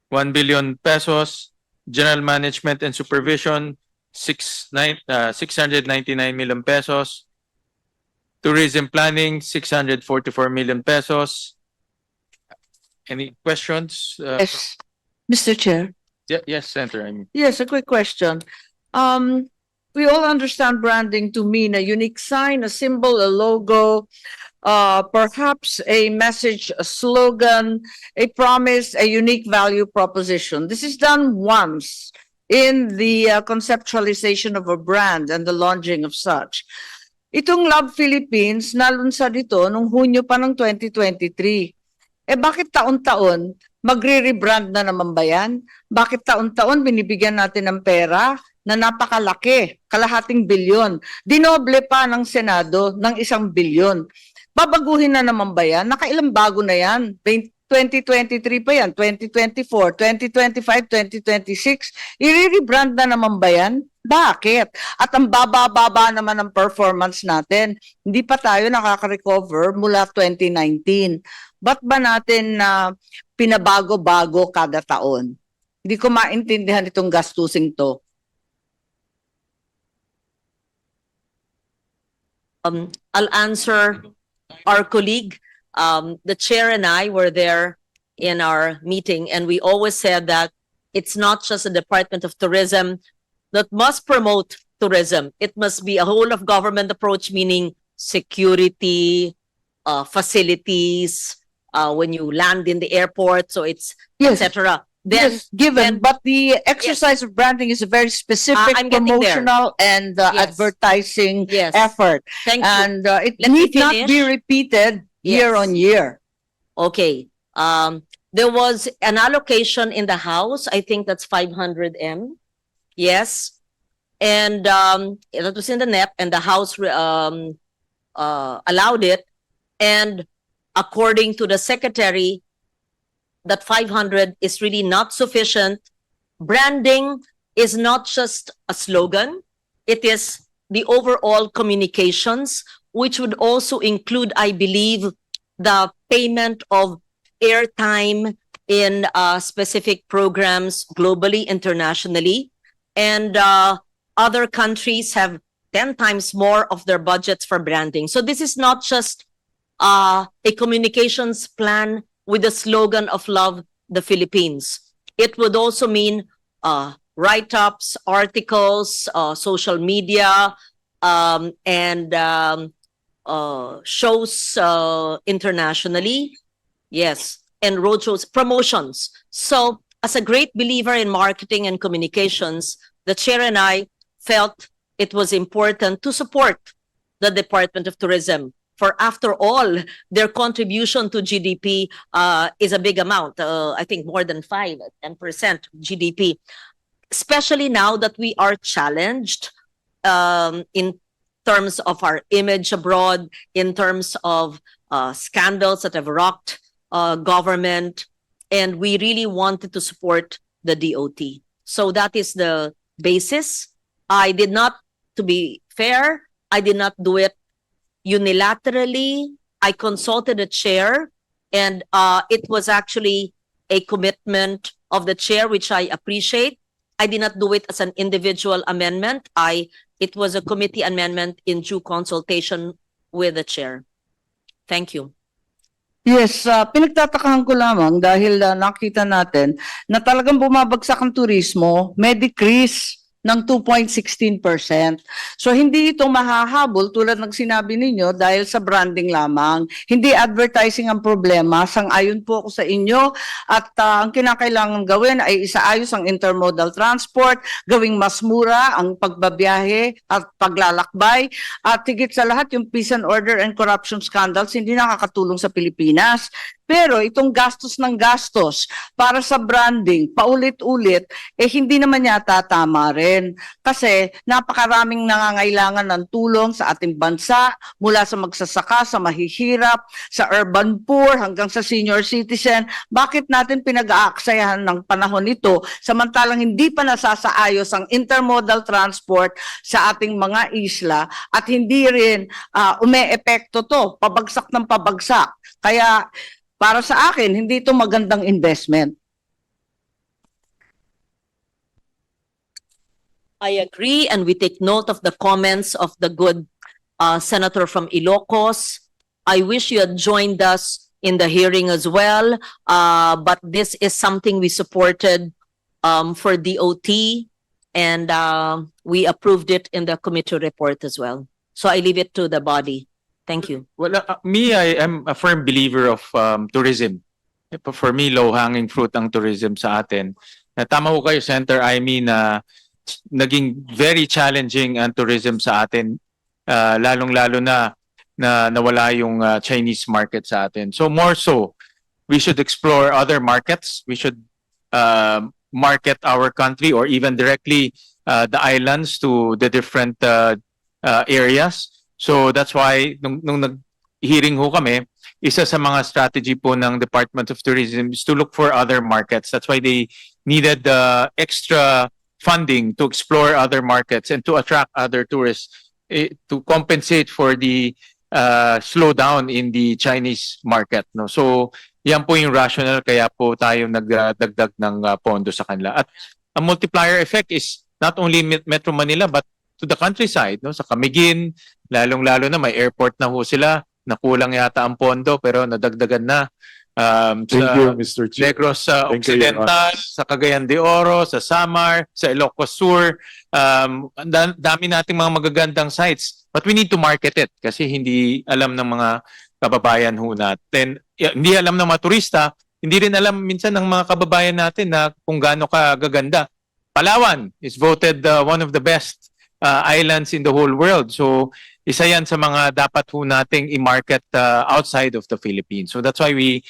1 billion pesos, general management and supervision, 699 million pesos, tourism planning, 644 million pesos. Any questions? Yes, Mr. Chair. Yes, Senator. I mean, Yes, a quick question. We all understand branding to mean a unique sign, a symbol, a logo, perhaps a message, a slogan, a promise, a unique value proposition. This is done once in the conceptualization of a brand and the launching of such. Itong Love Philippines, nalunsad ito nung Hunyo pa ng 2023. Bakit taon-taon magre-rebrand na naman ba yan? Bakit taon-taon binibigyan natin ng pera na napakalaki, kalahating bilyon, dinoble pa ng Senado ng 1 bilyon. Babaguhin na naman ba yan? Nakailang bago na yan? 2023 pa yan, 2024, 2025, 2026. I-rebrand na naman ba yan? Bakit? At ang baba-baba naman ng performance natin. Hindi pa tayo nakaka-recover mula 2019. Ba't ba natin pinabago-bago kada taon? Hindi ko maintindihan itong gastusing to. I'll answer our colleague. The chair and I were there in our meeting, and we always said that it's not just the Department of Tourism that must promote tourism. It must be a whole of government approach, meaning security, facilities, when you land in the airport, so it's Yes, etc. Then yes, given, then- but the exercise of branding is a very specific I'm getting there. promotional and Yes. advertising yes, effort. thank you. And it Let me need not be finish. repeated year Yes. on year. Okay. There was an allocation in the House. I think that's 500 M. Yes. And that was in the NEP, and the House allowed it. And according to the Secretary, that 500 is really not sufficient. Branding is not just a slogan. It is the overall communications, which would also include, I believe, the payment of airtime in specific programs globally, internationally. And other countries have 10 times more of their budgets for branding. So this is not just a communications plan with the slogan of Love the Philippines. It would also mean write-ups, articles, social media, and shows internationally. Yes, and roadshows, promotions. So, as a great believer in marketing and communications, the chair and I felt it was important to support the Department of Tourism. For after all, their contribution to GDP is a big amount. I think more than 10% GDP. Especially now that we are challenged in terms of our image abroad, in terms of scandals that have rocked government, and we really wanted to support the DOT. So that is the basis. I did not, to be fair, I did not do it unilaterally. I consulted the chair, and it was actually a commitment of the chair, which I appreciate. I did not do it as an individual amendment. It was a committee amendment in due consultation with the chair. Thank you. Yes, pinagtatakahan ko lamang dahil nakita natin na talagang bumabagsak ang turismo, may decrease ng 2.16%. So hindi ito mahahabol tulad ng sinabi ninyo dahil sa branding lamang. Hindi advertising ang problema. Sang-ayon po ako sa inyo at ang kinakailangan gawin ay isaayos ang intermodal transport, gawing mas mura ang pagbabiyahe at paglalakbay at higit sa lahat yung peace and order and corruption scandals hindi nakakatulong sa Pilipinas. Pero itong gastos ng gastos para sa branding, paulit-ulit, hindi naman yata tama rin. Kasi napakaraming nangangailangan ng tulong sa ating bansa, mula sa magsasaka, sa mahihirap, sa urban poor, hanggang sa senior citizen. Bakit natin pinag-aaksayahan ng panahon ito samantalang hindi pa nasasaayos ang intermodal transport sa ating mga isla at hindi rin ume-epekto to, pabagsak ng pabagsak. Kaya para sa akin, hindi ito magandang investment. I agree, and we take note of the comments of the good senator from Ilocos. I wish you had joined us in the hearing as well, but this is something we supported for DOT, and we approved it in the committee report as well. So I leave it to the body. Thank you. Well, I am a firm believer of tourism. For me, low-hanging fruit ang tourism sa atin. Tama ko kayo, Senator Amy, na naging very challenging ang tourism sa atin, lalong-lalo na nawala yung Chinese market sa atin. So more so, we should explore other markets. We should market our country or even directly the islands to the different areas. So that's why nung nag-hearing ho kami, isa sa mga strategy po ng Department of Tourism is to look for other markets. That's why they needed extra funding to explore other markets and to attract other tourists to compensate for the slowdown in the Chinese market. No? So yan po yung rationale kaya po tayo nagdagdag ng pondo sa kanila. At a multiplier effect is not only Metro Manila but to the countryside, no? Sa Camiguin, lalong-lalo na may airport na ho sila, nakulang yata ang pondo pero nadagdagan na. Thank Sa you, Mr. Chair. Negros Thank you, Your Occidental, sa Cagayan de Oro, sa Samar, sa Ilocos Sur, dami nating mga magagandang sites. But we need to market it kasi hindi alam ng mga kababayan ho natin. Hindi alam ng mga turista, hindi rin alam minsan ng mga kababayan natin na kung gaano kagaganda. Palawan is voted one of the best islands in the whole world. So, isa yan sa mga dapat ho nating i-market outside of the Philippines. So, that's why we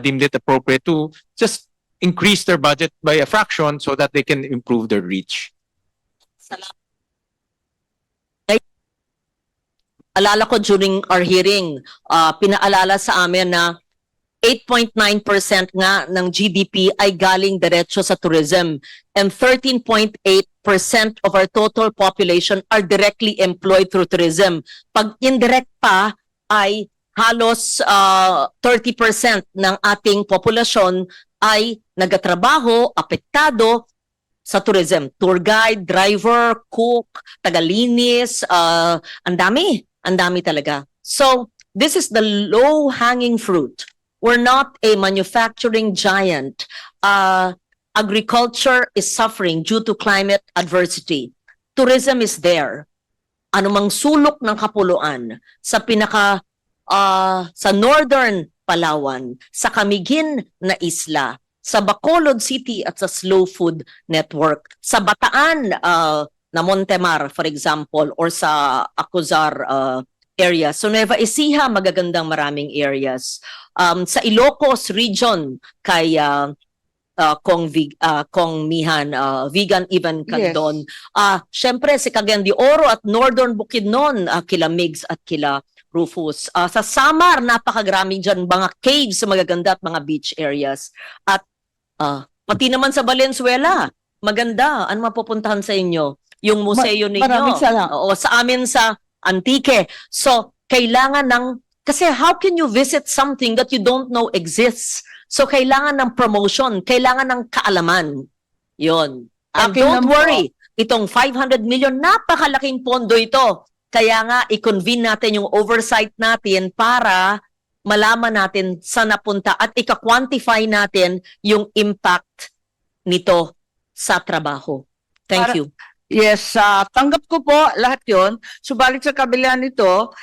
deemed it appropriate to just increase their budget by a fraction so that they can improve their reach. Alala ko during our hearing, pinaalala sa amin na 8.9% nga ng GDP ay galing diretso sa tourism, and 13.8% of our total population are directly employed through tourism. Pag indirect pa ay halos 30% ng ating populasyon ay nagatrabaho, apektado sa tourism. Tour guide, driver, cook, tagalinis, ang dami talaga. So, this is the low-hanging fruit. We're not a manufacturing giant. Agriculture is suffering due to climate adversity. Tourism is there. Anumang sulok ng kapuluan sa sa northern Palawan, sa Camiguin na isla, sa Bacolod City at sa Slow Food Network, sa Bataan na Montemar, for example, or sa Acuzar area. So Nueva Ecija, magagandang maraming areas. Sa Ilocos region, kay Kong Mihan, Vegan Ivan Candon. Syempre, si Cagayan de Oro at Northern Bukidnon, kila Migs at kila Rufus. Sa Samar, napakagraming dyan, mga caves, magaganda at mga beach areas. At pati naman sa Valenzuela, maganda. Ano mapupuntahan sa inyo? Yung museo ninyo. Maraming salamat. Oo, sa amin sa Antique. So, kailangan ng, kasi how can you visit something that you don't know exists? So, kailangan ng promotion, kailangan ng kaalaman. Yun. And Akin don't lang po. worry, itong 500 million, napakalaking pondo ito. Kaya nga, i-convene natin yung oversight natin para malaman natin saan napunta at ika-quantify natin yung impact nito sa trabaho. Thank Para- you. Yes, tanggap ko po lahat yon. Subalit sa kabila nito,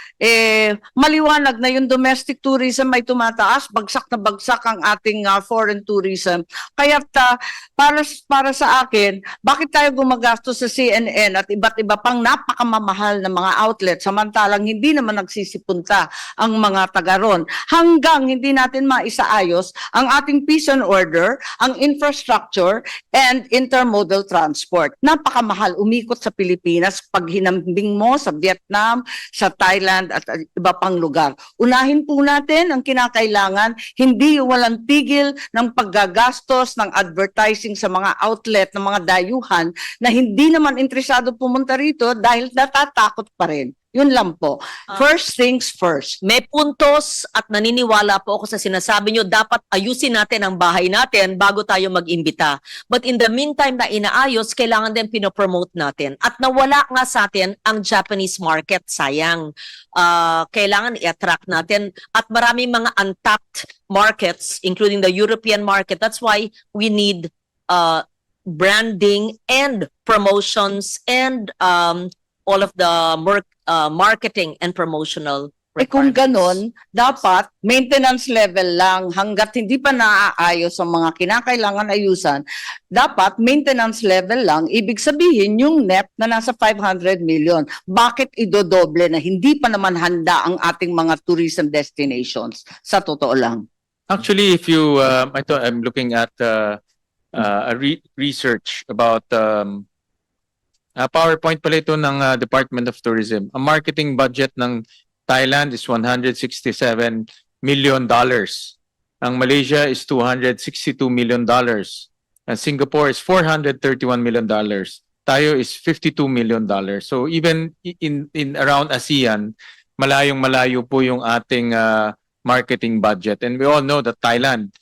maliwanag na yung domestic tourism ay tumataas, bagsak na bagsak ang ating foreign tourism. Kaya para sa akin, bakit tayo gumagastos sa CNN at iba't iba pang napakamamahal na mga outlet samantalang hindi naman nagsisipunta ang mga taga ron hanggang hindi natin maisaayos ang ating peace and order, ang infrastructure, and intermodal transport. Napakamahal umikot sa Pilipinas pag hinambing mo sa Vietnam, sa Thailand at iba pang lugar. Unahin po natin ang kinakailangan, hindi yung walang tigil ng paggagastos ng advertising sa mga outlet ng mga dayuhan na hindi naman interesado pumunta rito dahil natatakot pa rin. Yun lang po. First things first. May puntos at naniniwala po ako sa sinasabi nyo, dapat ayusin natin ang bahay natin bago tayo mag-imbita. But in the meantime na inaayos, kailangan din pinopromote natin. At nawala nga sa atin ang Japanese market, sayang. Kailangan i-attract natin. At maraming mga untapped markets, including the European market. That's why we need branding and promotions and all of the marketing and promotional Kung requirements. ganon, dapat maintenance level lang hanggat hindi pa naaayos ang mga kinakailangan ayusan. Dapat maintenance level lang, ibig sabihin yung NEP na nasa 500 million. Bakit idodoble na hindi pa naman handa ang ating mga tourism destinations? Sa totoo lang. Actually, if you, I'm looking at research about PowerPoint pala ito ng Department of Tourism. Ang marketing budget ng Thailand is $167 million. Ang Malaysia is $262 million. And Singapore is $431 million. Tayo is $52 million. So even in around ASEAN, malayong-malayo po yung ating marketing budget. And we all know that Thailand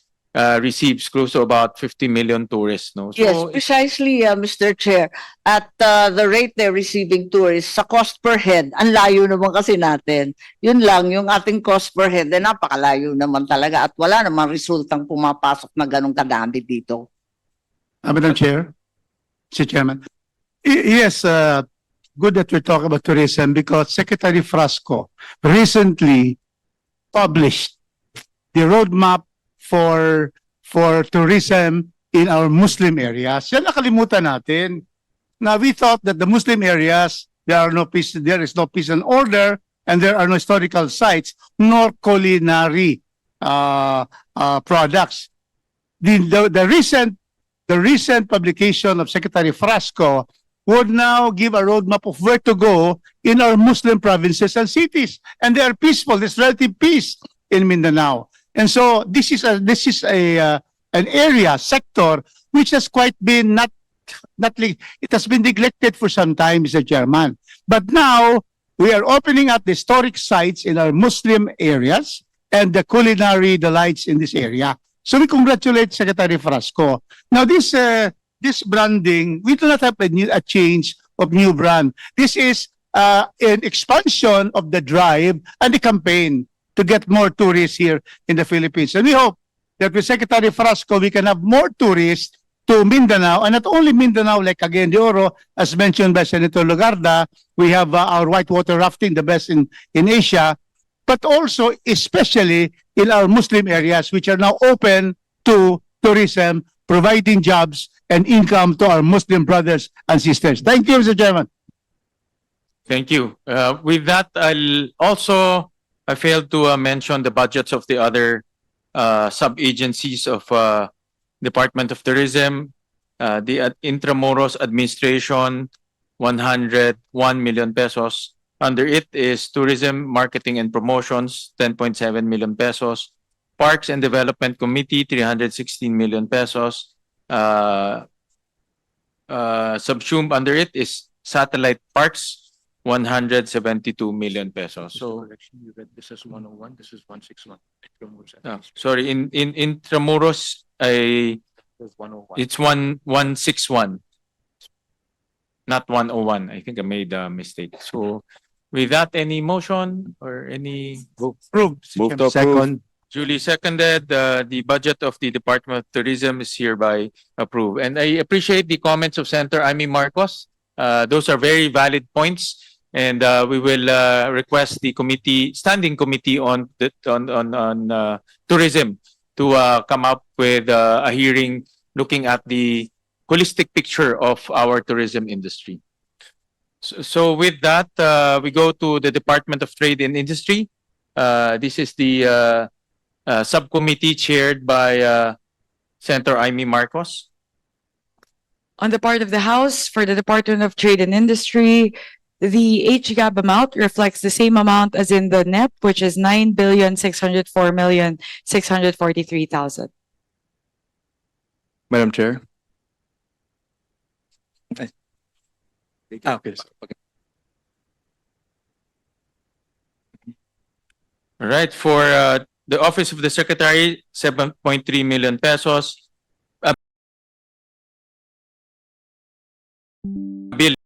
receives close to about 50 million tourists. No? Yes, So precisely, Mr. Chair. At the rate they're receiving tourists, sa cost per head, ang layo naman kasi natin. Yun lang, yung ating cost per head, napakalayo naman talaga at wala namang resultang pumapasok na ganong kadami dito. Madam Chair, Mr. Chairman. Yes, good that we're talking about tourism because Secretary Frasco recently published the roadmap for tourism in our Muslim areas. Yan nakalimutan natin. Now we thought that the Muslim areas there is no peace and order and there are no historical sites nor culinary products. The recent publication of Secretary Frasco would now give a roadmap of where to go in our Muslim provinces and cities, and they are peaceful. There's relative peace in Mindanao. And so this is an area sector which has quite been it has been neglected for some time, Mr. Chairman. But now we are opening up the historic sites in our Muslim areas and the culinary delights in this area. So we congratulate Secretary Frasco. Now this branding, we do not have a change of new brand. This is an expansion of the drive and the campaign to get more tourists here in the Philippines. And we hope that with Secretary Frasco, we can have more tourists to Mindanao, and not only Mindanao, like Cagayan de Oro, as mentioned by Senator Lugarda, we have our whitewater rafting, the best in Asia, but also especially in our Muslim areas, which are now open to tourism, providing jobs and income to our Muslim brothers and sisters. Thank you, Mr. Chairman. thank you. With that, I failed to mention the budgets of the other sub-agencies of Department of Tourism. The Intramuros Administration, 101 million pesos. Under it is Tourism, Marketing and Promotions, 10.7 million pesos. Parks and Development Committee, 316 million pesos. Subsumed under it is Satellite Parks, 172 million pesos. So, This is 101, this is 161. sorry, in Intramuros, There's 101. it's 161, not 101. I think I made a mistake. So, with that, any motion or any Approved. Mr. Move to Chairman. approve. duly seconded? The budget of the Department of Tourism is hereby approved. And I appreciate the comments of Senator Amy Marcos. Those are very valid points, and we will request the standing committee on tourism to come up with a hearing looking at the holistic picture of our tourism industry. So with that, we go to the Department of Trade and Industry. This is the subcommittee chaired by Senator Amy Marcos. On the part of the House, for the Department of Trade and Industry, the HGAB amount reflects the same amount as in the NEP, which is 9,604,643,000. Madam Chair. Okay. All right, for the Office of the Secretary, 7.3 million pesos.